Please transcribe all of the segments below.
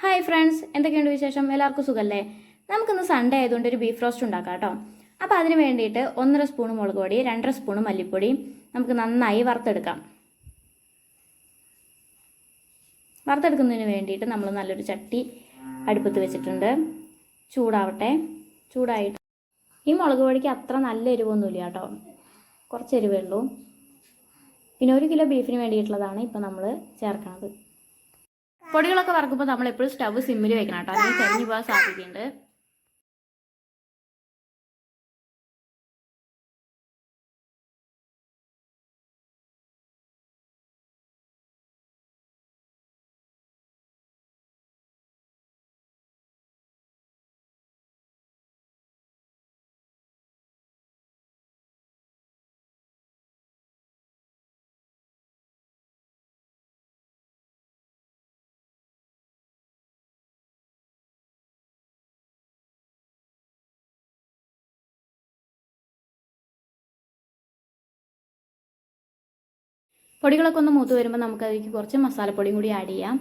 Hi friends, എന്തൊക്കെയുണ്ട് വിശേഷം? എല്ലാവർക്കും സുഖല്ലേ? നമുക്കിന്ന് സൺഡേ ആയതുകൊണ്ട് ഒരു ബീഫ് റോസ്റ്റ് ഉണ്ടാക്കാം കേട്ടോ. അപ്പോൾ അതിന് വേണ്ടിയിട്ട് 1.5 സ്പൂൺ മുളക് പൊടി, 2.5 സ്പൂൺ മല്ലിപ്പൊടി നമുക്ക് നന്നായി വറുത്തെടുക്കാം. വറുത്തെടുക്കുന്നതിന് വേണ്ടിയിട്ട് നമ്മൾ നല്ലൊരു ചട്ടി അടുപ്പത്ത് വെച്ചിട്ടുണ്ട്. ചൂടായിട്ട് ഈ മുളക് പൊടിക്ക് അത്ര നല്ല എരിവൊന്നുമില്ല കേട്ടോ, കുറച്ച് എരിവേ ഉള്ളൂ. പിന്നെ 1 കിലോ ബീഫിന് വേണ്ടിയിട്ടുള്ളതാണ് ഇപ്പോൾ നമ്മൾ ചേർക്കുന്നത്. പൊടികളൊക്കെ വറക്കുമ്പോൾ നമ്മൾ എപ്പോഴും സ്റ്റവ് സിമ്മിൽ വെക്കണം കേട്ടോ, അല്ലെങ്കിൽ കരിഞ്ഞു പോകാൻ സാധ്യതയുണ്ട്. പൊടികളൊക്കെ ഒന്ന് മൂത്ത് വരുമ്പോൾ നമുക്ക് അതിലേക്ക് കുറച്ച് മസാലപ്പൊടിയും കൂടി ആഡ് ചെയ്യാം.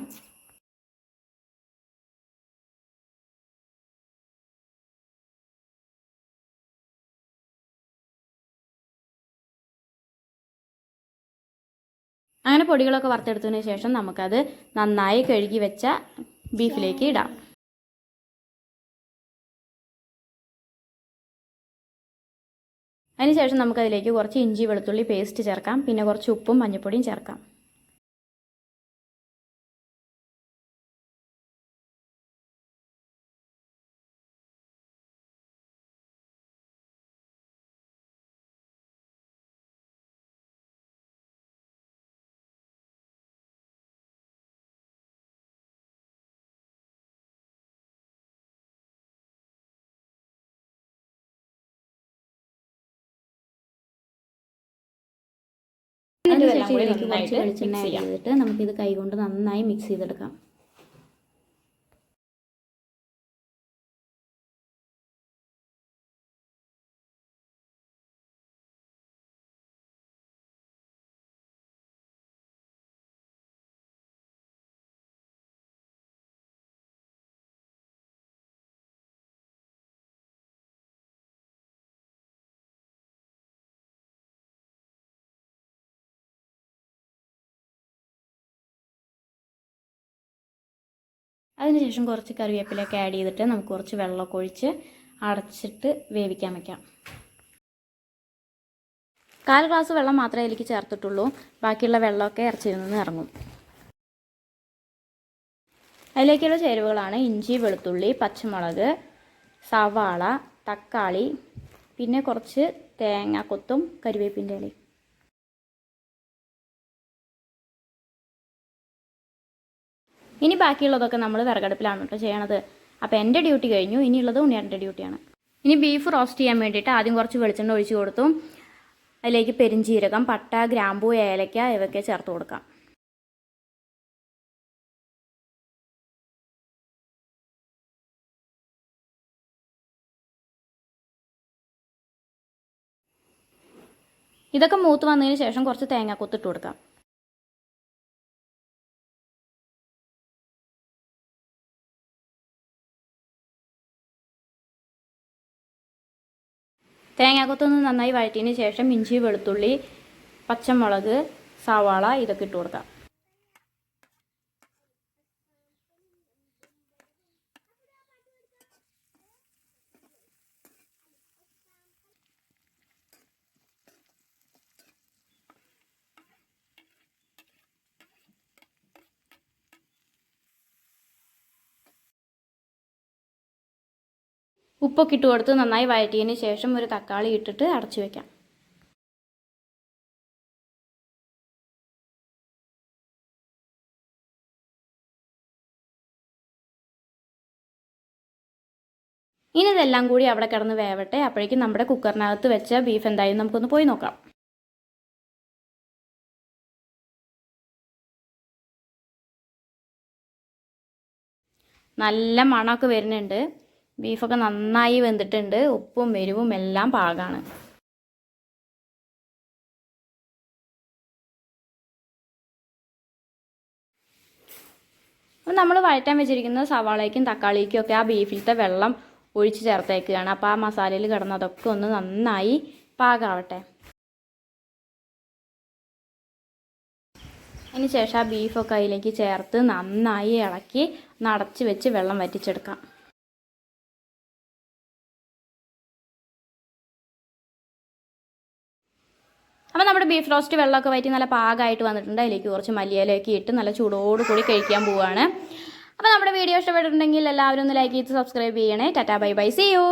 അങ്ങനെ പൊടികളൊക്കെ വറുത്തെടുത്തതിന് ശേഷം നമുക്കത് നന്നായി കഴുകി വെച്ച ബീഫിലേക്ക് ഇടാം. അതിനുശേഷം നമുക്കതിലേക്ക് കുറച്ച് ഇഞ്ചി വെളുത്തുള്ളി പേസ്റ്റ് ചേർക്കാം. പിന്നെ കുറച്ച് ഉപ്പും മഞ്ഞൾപ്പൊടിയും ചേർക്കാം. അതിനുശേഷം ഇതിലേക്ക് കുറച്ച് വെളിച്ചെണ്ണ ആഡ് ചെയ്തിട്ട് നമുക്കിത് കൈകൊണ്ട് നന്നായി മിക്സ് ചെയ്തെടുക്കാം. അതിനുശേഷം കുറച്ച് കറിവേപ്പിലൊക്കെ ആഡ് ചെയ്തിട്ട് നമുക്ക് കുറച്ച് വെള്ളമൊക്കെ ഒഴിച്ച് അടച്ചിട്ട് വേവിക്കാൻ വയ്ക്കാം. 1/4 ഗ്ലാസ് വെള്ളം മാത്രമേ അതിലേക്ക് ചേർത്തിട്ടുള്ളൂ. ബാക്കിയുള്ള വെള്ളമൊക്കെ ഇറച്ചിയിൽ നിന്ന് ഇറങ്ങും. അതിലേക്കുള്ള ചേരുവകളാണ് ഇഞ്ചി, വെളുത്തുള്ളി, പച്ചമുളക്, സവാള, തക്കാളി, പിന്നെ കുറച്ച് തേങ്ങാക്കൊത്തും കരിവേപ്പിൻ്റെ ഇലയും. ഇനി ബാക്കിയുള്ളതൊക്കെ നമ്മൾ വിറകടുപ്പിലാണ് കേട്ടോ ചെയ്യണത്. അപ്പോൾ എൻ്റെ ഡ്യൂട്ടി കഴിഞ്ഞു. ഇനിയുള്ളത് ഉണ്ണിയേട്ടൻ്റെ ഡ്യൂട്ടിയാണ്. ഇനി ബീഫ് റോസ്റ്റ് ചെയ്യാൻ വേണ്ടിയിട്ട് ആദ്യം കുറച്ച് വെളിച്ചെണ്ണ ഒഴിച്ച് കൊടുത്തു. അതിലേക്ക് പെരിഞ്ചീരകം, പട്ട, ഗ്രാമ്പൂ, ഏലക്ക ഇവയൊക്കെ ചേർത്ത് കൊടുക്കാം. ഇതൊക്കെ മൂത്ത് വന്നതിന് ശേഷം കുറച്ച് തേങ്ങാക്കൊത്തിട്ട് കൊടുക്കാം. തേങ്ങാക്കൊത്തൊന്ന് നന്നായി വഴറ്റിയതിന് ശേഷം ഇഞ്ചി, വെളുത്തുള്ളി, പച്ചമുളക്, സവാള ഇതൊക്കെ ഇട്ട് കൊടുക്കാം. ഉപ്പൊക്കെ ഇട്ട് കൊടുത്ത് നന്നായി വഴറ്റിയതിന് ശേഷം ഒരു തക്കാളി ഇട്ടിട്ട് അടച്ചു വയ്ക്കാം. ഇനി ഇതെല്ലാം കൂടി അവിടെ കിടന്ന് വേവട്ടെ. അപ്പോഴേക്കും നമ്മുടെ കുക്കറിനകത്ത് വെച്ച ബീഫ് എന്തായാലും നമുക്കൊന്ന് പോയി നോക്കാം. നല്ല മണമൊക്കെ വരുന്നുണ്ട്. ബീഫൊക്കെ നന്നായി വെന്തിട്ടുണ്ട്. ഉപ്പും എരിവും എല്ലാം പാകമാണ്. അപ്പോൾ നമ്മൾ വഴറ്റാൻ വെച്ചിരിക്കുന്ന സവാളയ്ക്കും തക്കാളിക്കും ഒക്കെ ആ ബീഫിലത്തെ വെള്ളം ഒഴിച്ച് ചേർത്തേക്കുകയാണ്. അപ്പോൾ ആ മസാലയിൽ കിടന്നതൊക്കെ ഒന്ന് നന്നായി പാകമാവട്ടെ. അതിന് ശേഷം ആ ബീഫൊക്കെ അതിലേക്ക് ചേർത്ത് നന്നായി ഇളക്കി നടച്ച് വെച്ച് വെള്ളം വറ്റിച്ചെടുക്കാം. അപ്പോൾ നമ്മുടെ ബീഫ് റോസ്റ്റ് വെള്ളമൊക്കെ വറ്റി നല്ല പാകമായിട്ട് വന്നിട്ടുണ്ട്. അതിലേക്ക് കുറച്ച് മല്ലിയിലയൊക്കെ ഇട്ട് നല്ല ചൂടോട് കൂടി കഴിക്കാൻ പോവുകയാണ്. അപ്പോൾ നമ്മുടെ വീഡിയോ ഇഷ്ടപ്പെട്ടിട്ടുണ്ടെങ്കിൽ എല്ലാവരും ഒന്ന് ലൈക്ക് ചെയ്ത് സബ്സ്ക്രൈബ് ചെയ്യണേ. Tata bye bye, see U.